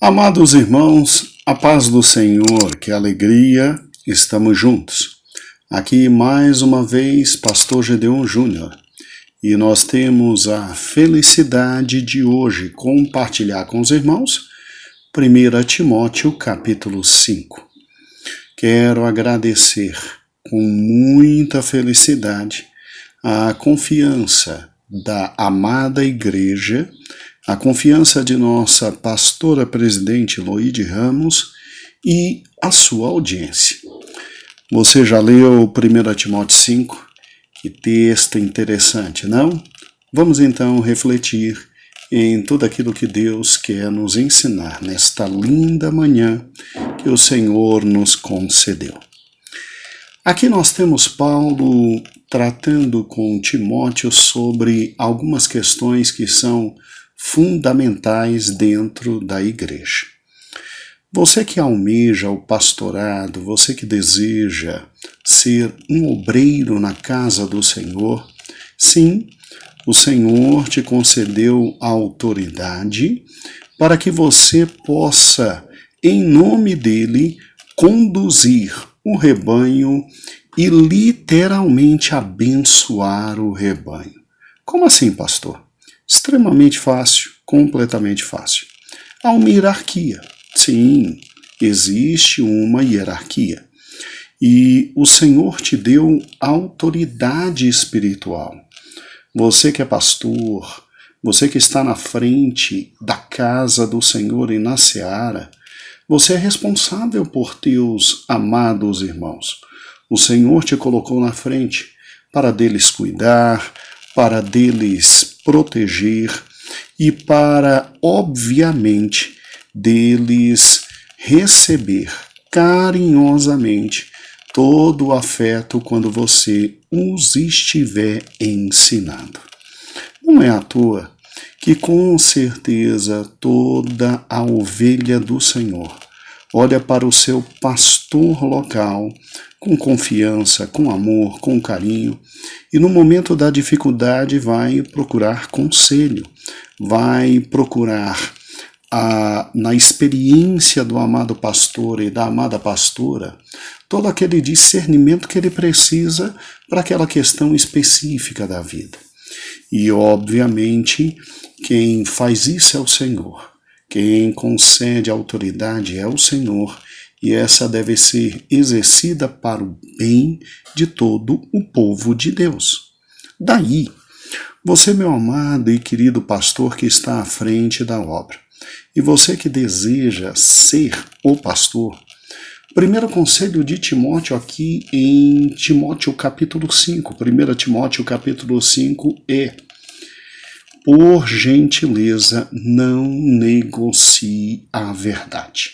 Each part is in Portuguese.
Amados irmãos, a paz do Senhor, que alegria, estamos juntos. Aqui mais uma vez, Pastor Gedeon Júnior, e nós temos a felicidade de hoje compartilhar com os irmãos 1 Timóteo capítulo 5. Quero agradecer com muita felicidade a confiança da amada igreja, a confiança de nossa pastora presidente Loide Ramos e a sua audiência. Você já leu 1 Timóteo 5? Que texto interessante, não? Vamos então refletir em tudo aquilo que Deus quer nos ensinar nesta linda manhã que o Senhor nos concedeu. Aqui nós temos Paulo tratando com Timóteo sobre algumas questões que são fundamentais dentro da igreja. Você que almeja o pastorado, você que deseja ser um obreiro na casa do Senhor, sim, o Senhor te concedeu a autoridade para que você possa, em nome dele, conduzir o rebanho e literalmente abençoar o rebanho. Como assim, pastor? Extremamente fácil, completamente fácil. Há uma hierarquia. Sim, existe uma hierarquia. E o Senhor te deu autoridade espiritual. Você que é pastor, você que está na frente da casa do Senhor e na seara, você é responsável por teus amados irmãos. O Senhor te colocou na frente para deles cuidar, para deles proteger e para, obviamente, deles receber carinhosamente todo o afeto quando você os estiver ensinando. Não é à toa que, com certeza, toda a ovelha do Senhor olha para o seu pastor local com confiança, com amor, com carinho, e no momento da dificuldade vai procurar conselho, vai procurar na experiência do amado pastor e da amada pastora, todo aquele discernimento que ele precisa para aquela questão específica da vida. E, obviamente, quem faz isso é o Senhor. Quem concede autoridade é o Senhor, e essa deve ser exercida para o bem de todo o povo de Deus. Daí, você, meu amado e querido pastor que está à frente da obra, e você que deseja ser o pastor, primeiro conselho de Timóteo aqui em Timóteo capítulo 5, 1 Timóteo capítulo 5 é: por gentileza, não negocie a verdade.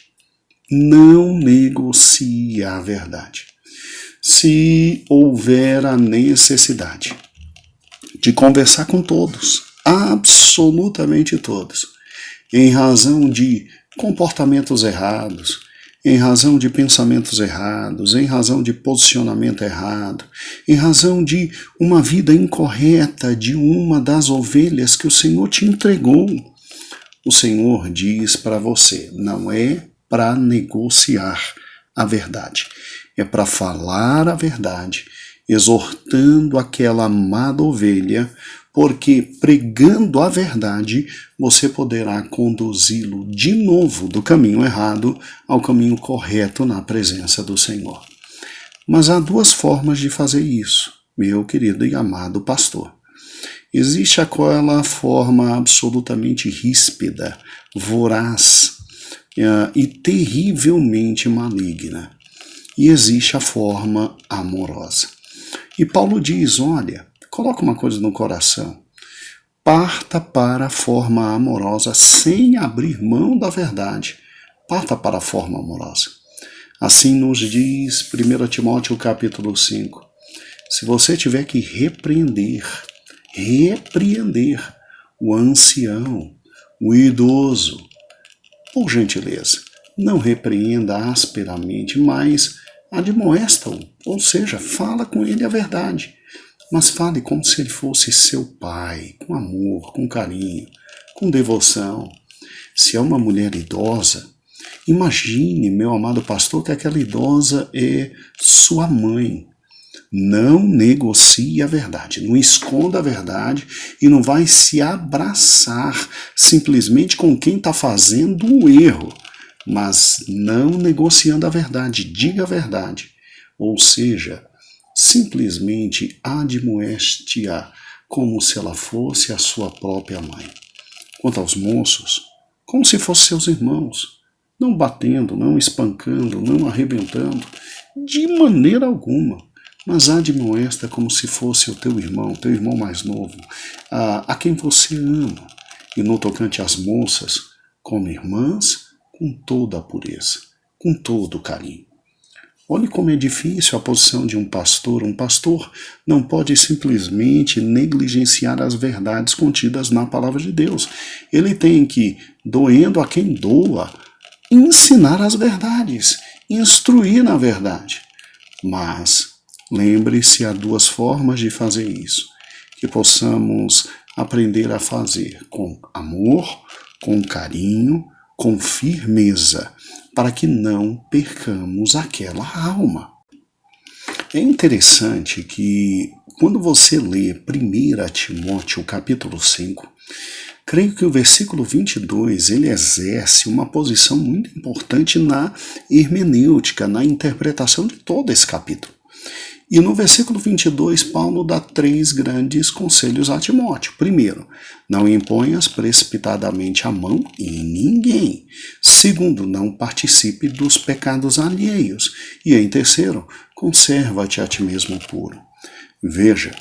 Não negocie a verdade. Se houver a necessidade de conversar com todos, absolutamente todos, em razão de comportamentos errados, em razão de pensamentos errados, em razão de posicionamento errado, em razão de uma vida incorreta de uma das ovelhas que o Senhor te entregou, o Senhor diz para você, não é para negociar a verdade, é para falar a verdade, exortando aquela amada ovelha, porque pregando a verdade, você poderá conduzi-lo de novo do caminho errado ao caminho correto na presença do Senhor. Mas há duas formas de fazer isso, meu querido e amado pastor. Existe aquela forma absolutamente ríspida, voraz e terrivelmente maligna. E existe a forma amorosa. E Paulo diz, olha, coloca uma coisa no coração. Parta para a forma amorosa sem abrir mão da verdade. Parta para a forma amorosa. Assim nos diz 1 Timóteo capítulo 5. Se você tiver que repreender o ancião, o idoso, por gentileza, não repreenda asperamente, mas admoesta-o, ou seja, fala com ele a verdade. Mas fale como se ele fosse seu pai, com amor, com carinho, com devoção. Se é uma mulher idosa, imagine, meu amado pastor, que aquela idosa é sua mãe. Não negocie a verdade, não esconda a verdade e não vai se abraçar simplesmente com quem está fazendo o erro, mas não negociando a verdade, diga a verdade. Ou seja, simplesmente admoeste-a como se ela fosse a sua própria mãe. Quanto aos moços, como se fossem seus irmãos, não batendo, não espancando, não arrebentando, de maneira alguma, mas admoesta como se fosse o teu irmão mais novo, a quem você ama. E no tocante às moças, como irmãs, com toda a pureza, com todo o carinho. Olhe como é difícil a posição de um pastor. Um pastor não pode simplesmente negligenciar as verdades contidas na palavra de Deus. Ele tem que, doendo a quem doa, ensinar as verdades, instruir na verdade. Mas lembre-se, há duas formas de fazer isso, que possamos aprender a fazer com amor, com carinho, com firmeza, para que não percamos aquela alma. É interessante que quando você lê 1 Timóteo capítulo 5, creio que o versículo 22, ele exerce uma posição muito importante na hermenêutica, na interpretação de todo esse capítulo. E no versículo 22, Paulo dá 3 grandes conselhos a Timóteo. Primeiro, não imponhas precipitadamente a mão em ninguém. Segundo, não participe dos pecados alheios. E em terceiro, conserva-te a ti mesmo puro. Veja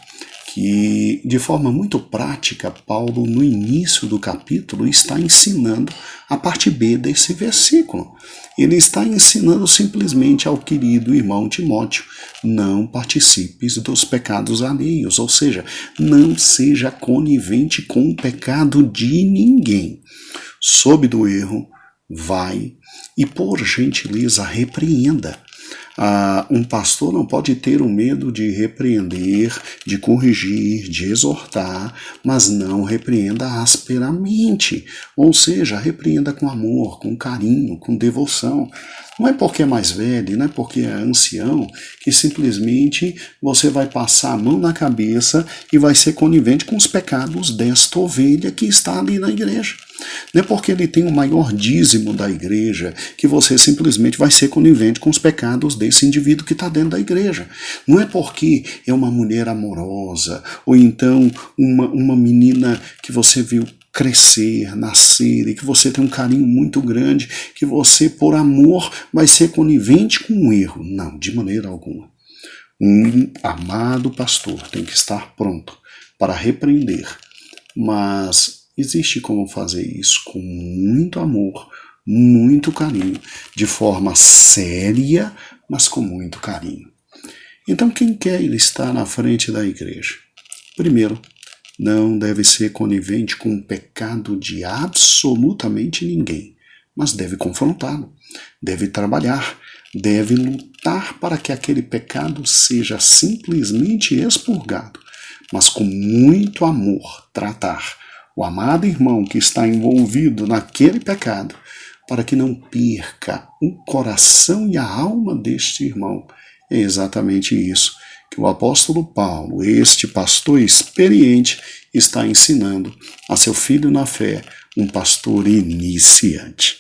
que, de forma muito prática, Paulo, no início do capítulo, está ensinando a parte B desse versículo. Ele está ensinando simplesmente ao querido irmão Timóteo: não participes dos pecados alheios, ou seja, não seja conivente com o pecado de ninguém. Soube do erro, vai e, por gentileza, repreenda. Um pastor não pode ter o medo de repreender, de corrigir, de exortar, mas não repreenda asperamente. Ou seja, repreenda com amor, com carinho, com devoção. Não é porque é mais velho, não é porque é ancião, que simplesmente você vai passar a mão na cabeça e vai ser conivente com os pecados desta ovelha que está ali na igreja. Não é porque ele tem o maior dízimo da igreja que você simplesmente vai ser conivente com os pecados desse indivíduo que está dentro da igreja. Não é porque é uma mulher amorosa, ou então uma menina que você viu crescer, nascer, e que você tem um carinho muito grande, que você, por amor, vai ser conivente com um erro. Não, de maneira alguma. Um amado pastor tem que estar pronto para repreender, mas existe como fazer isso com muito amor, muito carinho, de forma séria, mas com muito carinho. Então, quem quer estar na frente da igreja? Primeiro, não deve ser conivente com o pecado de absolutamente ninguém, mas deve confrontá-lo, deve trabalhar, deve lutar para que aquele pecado seja simplesmente expurgado, mas com muito amor tratar o amado irmão que está envolvido naquele pecado, para que não perca o coração e a alma deste irmão. É exatamente isso que o apóstolo Paulo, este pastor experiente, está ensinando a seu filho na fé, um pastor iniciante.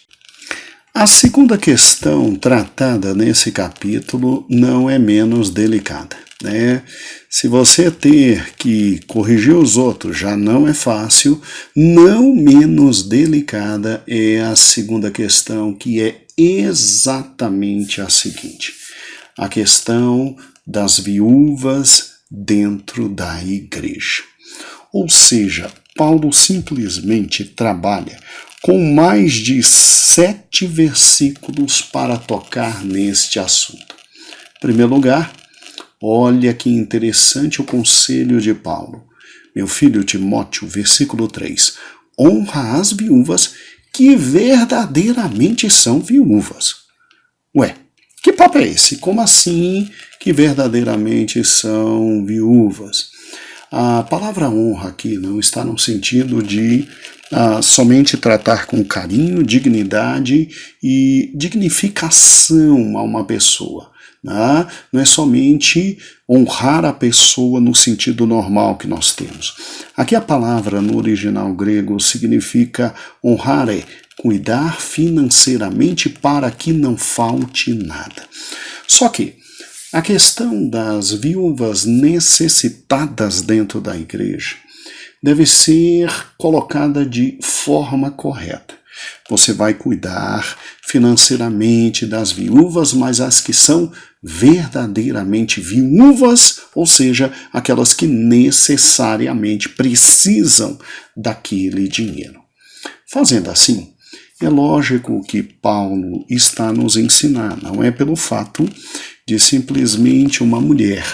A segunda questão tratada nesse capítulo não é menos delicada, né? Se você ter que corrigir os outros já não é fácil, não menos delicada é a segunda questão, que é exatamente a seguinte: a questão das viúvas dentro da igreja. Ou seja, Paulo simplesmente trabalha com mais de 7 versículos para tocar neste assunto. Em primeiro lugar, olha que interessante o conselho de Paulo. Meu filho Timóteo, versículo 3, honra as viúvas que verdadeiramente são viúvas. Ué, que papo é esse? Como assim que verdadeiramente são viúvas? A palavra honra aqui não está no sentido de somente tratar com carinho, dignidade e dignificação a uma pessoa. Não é somente honrar a pessoa no sentido normal que nós temos. Aqui a palavra no original grego significa honrar cuidar financeiramente para que não falte nada. Só que a questão das viúvas necessitadas dentro da igreja deve ser colocada de forma correta. Você vai cuidar financeiramente das viúvas, mas as que são verdadeiramente viúvas, ou seja, aquelas que necessariamente precisam daquele dinheiro. Fazendo assim, é lógico que Paulo está nos ensinando, não é pelo fato de simplesmente uma mulher,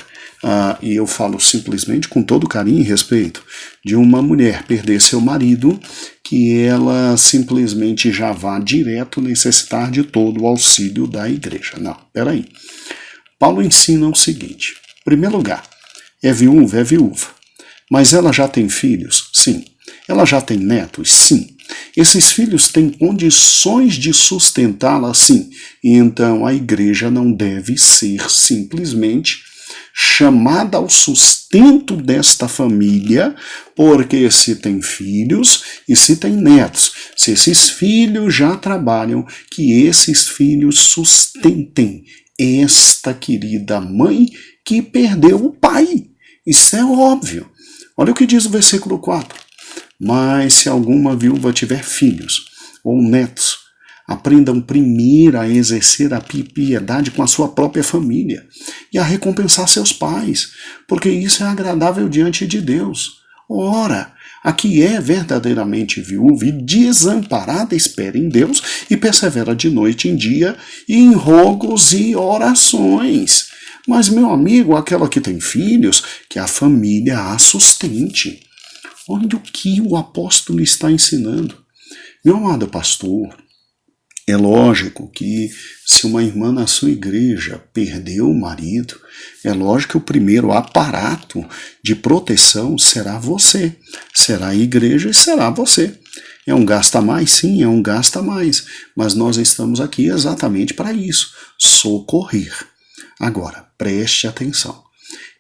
e eu falo simplesmente com todo carinho e respeito, de uma mulher perder seu marido, que ela simplesmente já vá direto necessitar de todo o auxílio da igreja. Não, peraí. Paulo ensina o seguinte: em primeiro lugar, é viúva, mas ela já tem filhos? Sim. Ela já tem netos? Sim. Esses filhos têm condições de sustentá-la? Sim. E então a igreja não deve ser simplesmente chamada ao sustento desta família, porque se tem filhos e se tem netos, se esses filhos já trabalham, que esses filhos sustentem esta querida mãe que perdeu o pai. Isso é óbvio. Olha o que diz o versículo 4. Mas se alguma viúva tiver filhos ou netos, aprendam primeiro a exercer a piedade com a sua própria família e a recompensar seus pais, porque isso é agradável diante de Deus. Ora, a que é verdadeiramente viúva e desamparada espera em Deus e persevera de noite em dia em rogos e orações. Mas, meu amigo, aquela que tem filhos, que a família a sustente. Olha o que o apóstolo está ensinando. Meu amado pastor, é lógico que se uma irmã na sua igreja perdeu o marido, é lógico que o primeiro aparato de proteção será você, será a igreja e será você. É um gasto a mais? Sim, é um gasto a mais, mas nós estamos aqui exatamente para isso, socorrer. Agora, preste atenção,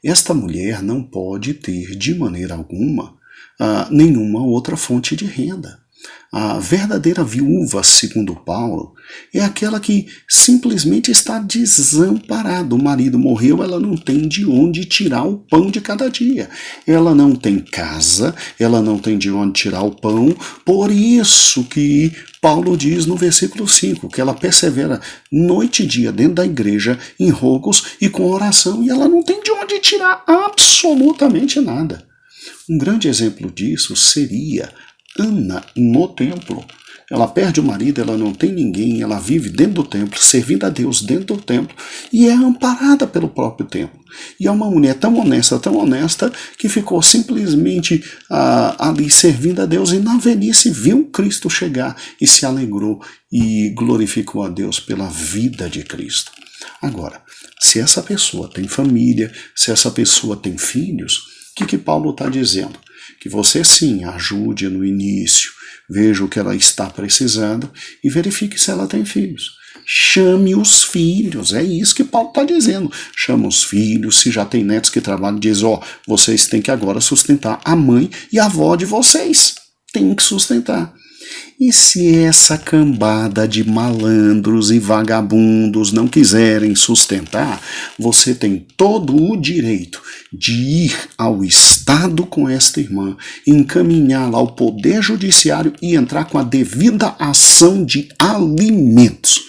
esta mulher não pode ter de maneira alguma nenhuma outra fonte de renda. A verdadeira viúva, segundo Paulo, é aquela que simplesmente está desamparada. O marido morreu, ela não tem de onde tirar o pão de cada dia. Ela não tem casa, ela não tem de onde tirar o pão. Por isso que Paulo diz no versículo 5, que ela persevera noite e dia dentro da igreja, em rogos e com oração, e ela não tem de onde tirar absolutamente nada. Um grande exemplo disso seria Ana no templo. Ela perde o marido, ela não tem ninguém, ela vive dentro do templo, servindo a Deus dentro do templo e é amparada pelo próprio templo. E é uma mulher tão honesta, que ficou simplesmente ali servindo a Deus e na velhice viu Cristo chegar e se alegrou e glorificou a Deus pela vida de Cristo. Agora, se essa pessoa tem família, se essa pessoa tem filhos, o que Paulo está dizendo? Que você sim ajude no início, veja o que ela está precisando e verifique se ela tem filhos. Chame os filhos, é isso que Paulo está dizendo. Chama os filhos, se já tem netos que trabalham, diz, vocês têm que agora sustentar a mãe e a avó de vocês. Tem que sustentar. E se essa cambada de malandros e vagabundos não quiserem sustentar, você tem todo o direito de ir ao Estado com esta irmã, encaminhá-la ao Poder Judiciário e entrar com a devida ação de alimentos.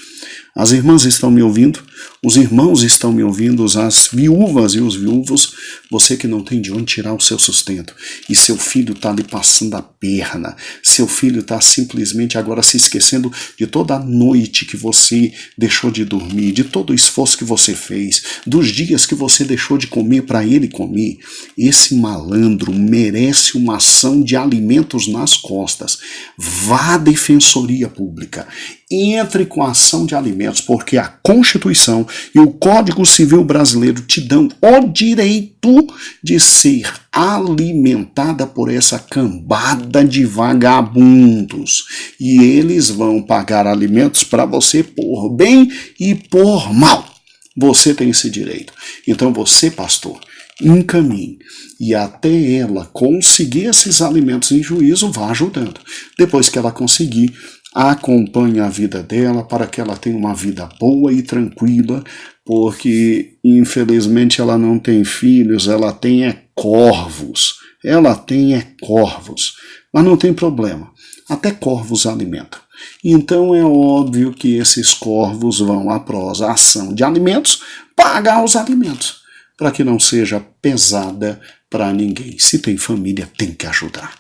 As irmãs estão me ouvindo? Os irmãos estão me ouvindo? As viúvas e os viúvos? Você que não tem de onde tirar o seu sustento e seu filho está ali passando a perna, seu filho está simplesmente agora se esquecendo de toda a noite que você deixou de dormir, de todo o esforço que você fez, dos dias que você deixou de comer para ele comer. Esse malandro merece uma ação de alimentos nas costas. Vá à Defensoria Pública, entre com a ação de alimentos, porque a Constituição Constituição e o Código Civil brasileiro te dão o direito de ser alimentada por essa cambada de vagabundos. E eles vão pagar alimentos para você por bem e por mal. Você tem esse direito. Então você, pastor, encaminhe e até ela conseguir esses alimentos em juízo, vá ajudando. Depois que ela conseguir, acompanhe a vida dela para que ela tenha uma vida boa e tranquila, porque infelizmente ela não tem filhos, ela tem corvos. Ela tem corvos, mas não tem problema, até corvos alimentam. Então é óbvio que esses corvos vão, após a ação de alimentos, pagar os alimentos, para que não seja pesada para ninguém. Se tem família, tem que ajudar.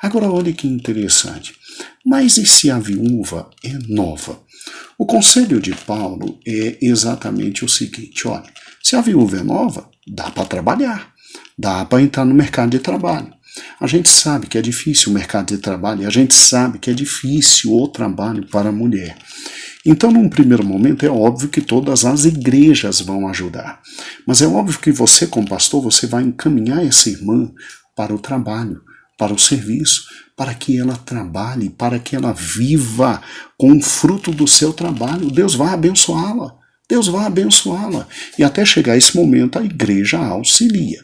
Agora olha que interessante. Mas e se a viúva é nova? O conselho de Paulo é exatamente o seguinte, olha, se a viúva é nova, dá para trabalhar, dá para entrar no mercado de trabalho. A gente sabe que é difícil o mercado de trabalho, e a gente sabe que é difícil o trabalho para a mulher. Então, num primeiro momento, é óbvio que todas as igrejas vão ajudar. Mas é óbvio que você, como pastor, você vai encaminhar essa irmã para o trabalho, para o serviço, para que ela trabalhe, para que ela viva com o fruto do seu trabalho. Deus vai abençoá-la. Deus vai abençoá-la. E até chegar esse momento, a igreja auxilia.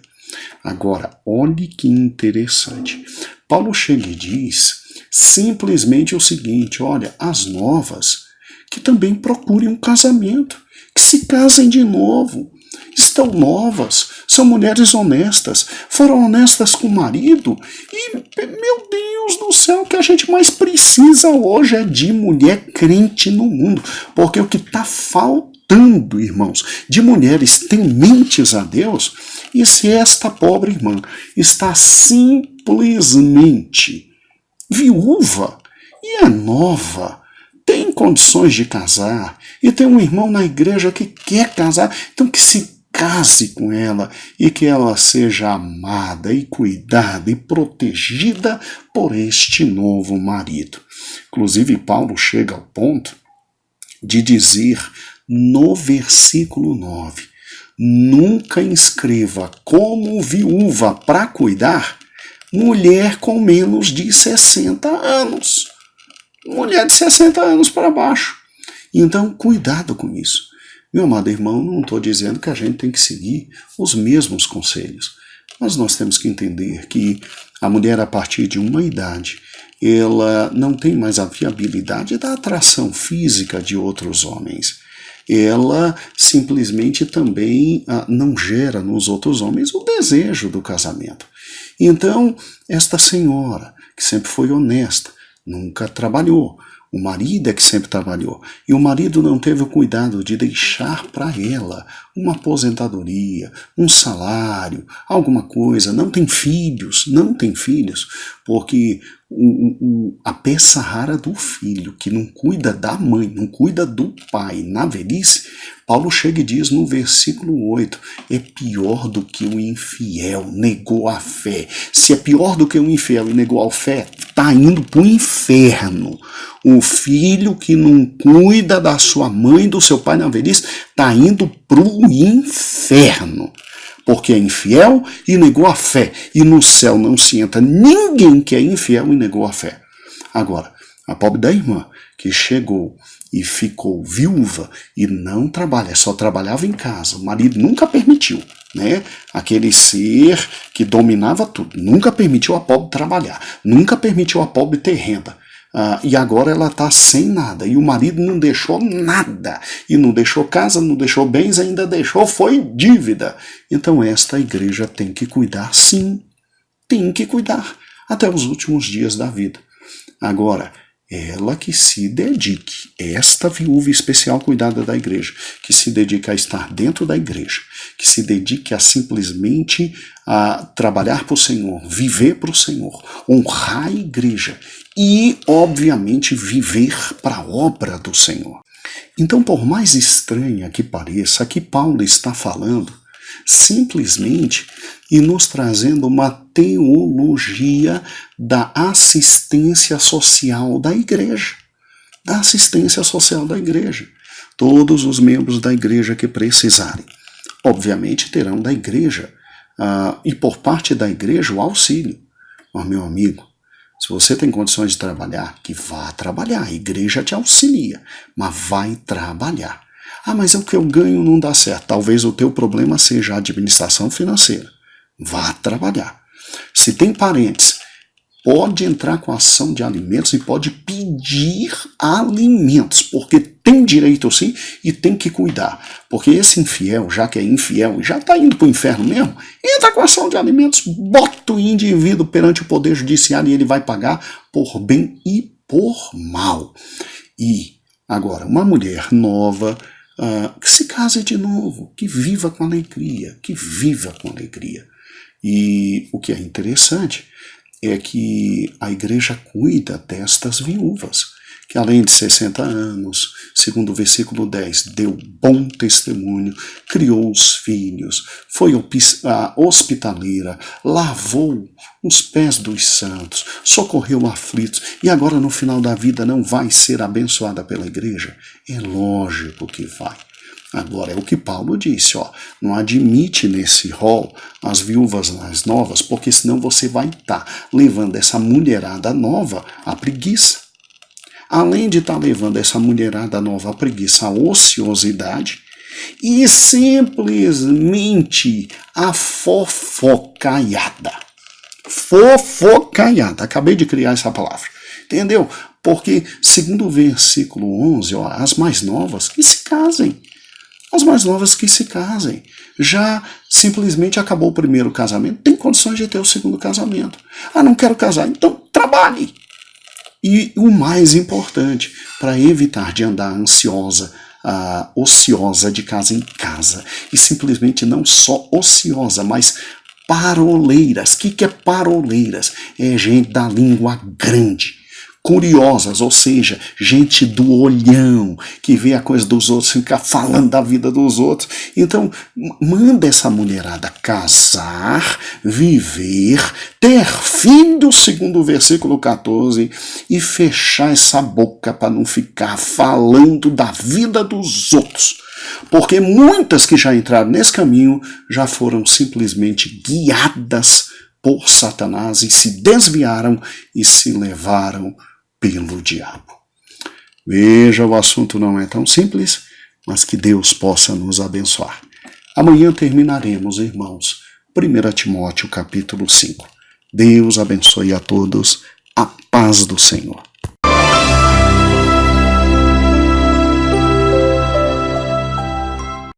Agora, olhe que interessante. Paulo chega e diz simplesmente o seguinte, olha, as novas que também procurem um casamento, que se casem de novo. Estão novas, são mulheres honestas, foram honestas com o marido e, meu Deus do céu, o que a gente mais precisa hoje é de mulher crente no mundo, porque o que está faltando, irmãos, de mulheres tementes a Deus, e se esta pobre irmã está simplesmente viúva e é nova, tem condições de casar, e tem um irmão na igreja que quer casar, então que se case com ela e que ela seja amada e cuidada e protegida por este novo marido. Inclusive, Paulo chega ao ponto de dizer no versículo 9, nunca inscreva como viúva para cuidar mulher com menos de 60 anos. Mulher de 60 anos para baixo. Então, cuidado com isso. Meu amado irmão, não estou dizendo que a gente tem que seguir os mesmos conselhos, mas nós temos que entender que a mulher, a partir de uma idade, ela não tem mais a viabilidade da atração física de outros homens. Ela simplesmente também não gera nos outros homens o desejo do casamento. Então, esta senhora, que sempre foi honesta, nunca trabalhou, o marido é que sempre trabalhou, e o marido não teve o cuidado de deixar para ela uma aposentadoria, um salário, alguma coisa, não tem filhos, porque a peça rara do filho, que não cuida da mãe, não cuida do pai, na velhice, Paulo chega e diz no versículo 8, é pior do que o infiel, negou a fé. Se é pior do que o infiel e negou a fé, está indo para o inferno. O filho que não cuida da sua mãe e do seu pai na velhice, está indo para o inferno. Porque é infiel e negou a fé. E no céu não se entra ninguém que é infiel e negou a fé. Agora, a pobre da irmã que chegou e ficou viúva e não trabalha, só trabalhava em casa, o marido nunca permitiu, né? Aquele ser que dominava tudo, nunca permitiu a pobre trabalhar, nunca permitiu a pobre ter renda. E agora ela está sem nada, e o marido não deixou nada, e não deixou casa, não deixou bens, ainda deixou, foi dívida. Então esta igreja tem que cuidar, sim, tem que cuidar, até os últimos dias da vida. Agora, ela que se dedique, esta viúva especial cuidada da igreja, que se dedique a estar dentro da igreja, que se dedique a simplesmente a trabalhar para o Senhor, viver para o Senhor, honrar a igreja e, obviamente, viver para a obra do Senhor. Então, por mais estranha que pareça, aqui Paulo está falando simplesmente e nos trazendo uma teologia da assistência social da igreja. Da assistência social da igreja. todos os membros da igreja que precisarem. Obviamente terão da igreja, e por parte da igreja, o auxílio. Mas, meu amigo, se você tem condições de trabalhar, que vá trabalhar. A igreja te auxilia, mas vai trabalhar. Mas o que eu ganho não dá certo. Talvez o teu problema seja a administração financeira. Vá trabalhar. Se tem parentes, pode entrar com ação de alimentos e pode pedir alimentos, porque tem direito sim e tem que cuidar. Porque esse infiel, já que é infiel e já está indo para o inferno mesmo, entra com ação de alimentos, bota o indivíduo perante o poder judiciário e ele vai pagar por bem e por mal. E agora, uma mulher nova, que se case de novo, que viva com alegria, E o que é interessante é que a igreja cuida destas viúvas, que além de 60 anos, segundo o versículo 10, deu bom testemunho, criou os filhos, foi hospitaleira, lavou os pés dos santos, socorreu aflitos, e agora no final da vida não vai ser abençoada pela igreja? É lógico que vai. Agora, é o que Paulo disse, não admite nesse rol as viúvas mais novas, porque senão você vai estar levando essa mulherada nova à preguiça. Além de estar levando essa mulherada nova à preguiça, à ociosidade, e simplesmente a fofocaiada. Fofocaiada, acabei de criar essa palavra, entendeu? Porque, segundo o versículo 11, as mais novas que se casem. As mais novas que se casem. Já simplesmente acabou o primeiro casamento, tem condições de ter o segundo casamento. Não quero casar, então trabalhe. E o mais importante, para evitar de andar ociosa de casa em casa, e simplesmente não só ociosa, mas paroleiras. O que é paroleiras? É gente da língua grande. Curiosas, ou seja, gente do olhão, que vê a coisa dos outros, fica falando da vida dos outros. Então, manda essa mulherada casar, viver, ter filhos, segundo o versículo 14, e fechar essa boca para não ficar falando da vida dos outros. Porque muitas que já entraram nesse caminho já foram simplesmente guiadas por Satanás e se desviaram e se levaram pelo diabo. Veja, o assunto não é tão simples, mas que Deus possa nos abençoar. Amanhã terminaremos, irmãos, 1 Timóteo capítulo 5. Deus abençoe a todos, a paz do Senhor.